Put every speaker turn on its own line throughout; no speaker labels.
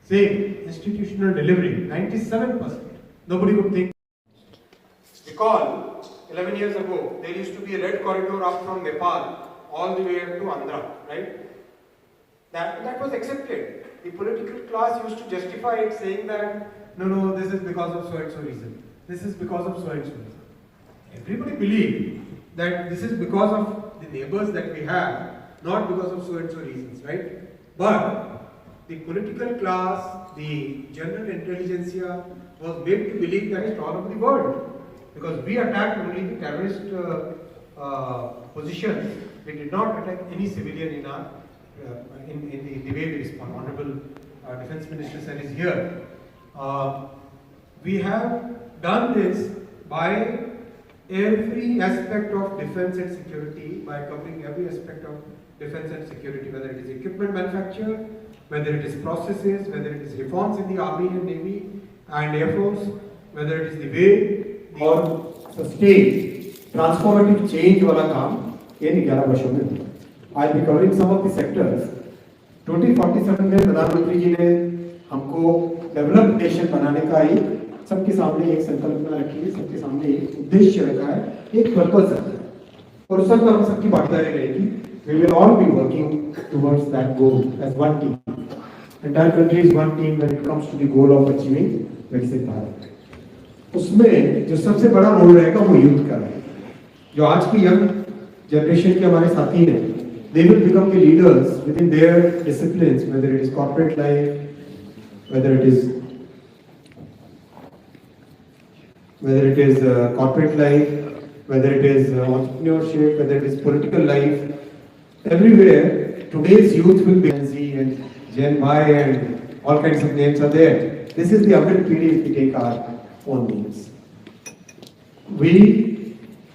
Same institutional delivery, 97%. Nobody would think. Recall, 11 years ago, there used to be a red corridor up from Nepal all the way to Andhra, right? That was accepted. The political class used to justify it, saying that no, this is because of so and so reason. This is because of so and so reason. Everybody believed that this is because of the neighbors that we have, not because of so and so reasons, right? But the political class, the general intelligentsia was made to believe that it's all over the world. Because we attacked only the terrorist positions, we did not attack any civilian in our in the way we respond. Honorable Defence Minister said is here. We have done this by every aspect of defence and security, by covering every aspect of defence and security, whether it is equipment manufacture, whether it is processes, whether it is reforms in the Army and Navy and Air Force, whether it is the way और sustain transformative change वाला काम इन 11 वर्षों में हुआ। I'll be covering some of the sectors. 2047 में प्रधानमंत्री जी ने हमको डेवलप्ड नेशन बनाने का एक सबके सामने एक संकल्पना रखी है, सबके सामने एक उद्देश्य रखा है, एक पर्पस रखा है और उस पर हम सबकी भागीदारी रहेगी. We will all be working towards that goal as one team. Entire country is one team when it comes to the goal of achieving विकसित भारत. उसमें जो सबसे बड़ा रोल रहेगा वो यूथ का है. जो आज की यंग जनरेशन के हमारे साथी हैं, they will become the leaders within their disciplines, whether it is corporate life, whether it is corporate life, whether it is entrepreneurship, whether it is political life. Everywhere, today's youth will be Gen Z and Gen Y and all kinds of names are there. This is the Amrit period if we take our own names.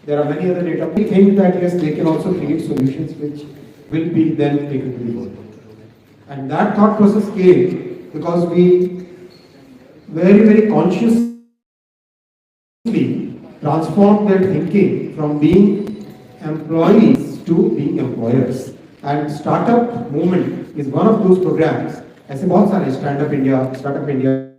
There are many other data. We think that yes, they can also create solutions which will be then taken to the world. And that thought process came because we very consciously transformed their thinking from being employees to being employers. And startup movement is one of those programs. ऐसे बहुत सारे Stand Up India, Startup India,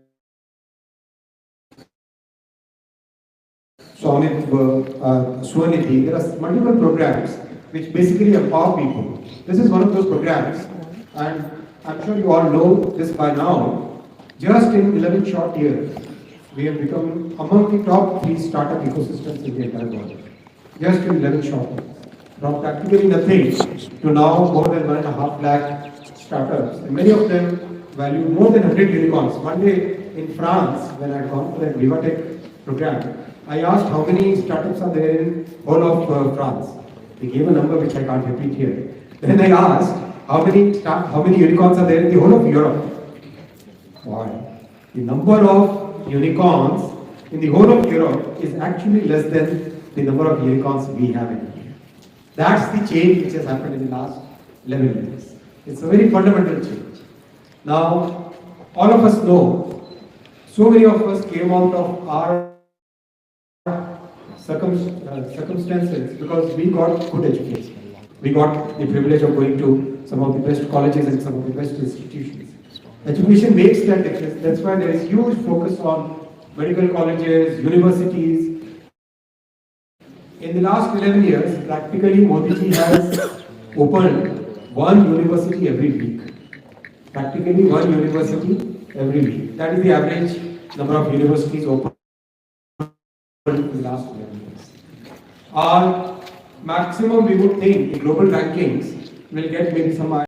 Swanidhi, there are multiple programs which basically empower people. This is one of those programs, and I'm sure you all know this by now. Just in 11 short years, we have become among the top 3 startup ecosystems in the entire world. Just in 11 short years. From practically nothing to now more than 1.5 lakh startups, and many of them value more than 100 unicorns. One day in France, when I had gone for that Vivatech program, I asked how many startups are there in whole of France. They gave a number which I can't repeat here. Then I asked how many unicorns are there in the whole of Europe. Why? The number of unicorns in the whole of Europe is actually less than the number of unicorns we have in India. That's the change which has happened in the last 11 years. It's a very fundamental change. Now, all of us know, so many of us came out of our circumstances because we got good education. We got the privilege of going to some of the best colleges and some of the best institutions. Education makes that difference. That's why there is huge focus on medical colleges, universities. In the last 11 years, practically Modi ji has opened one university every week. Practically one university every week. That is the average number of universities opened in the last 11 years. Our maximum, we would think, the global rankings will get maybe some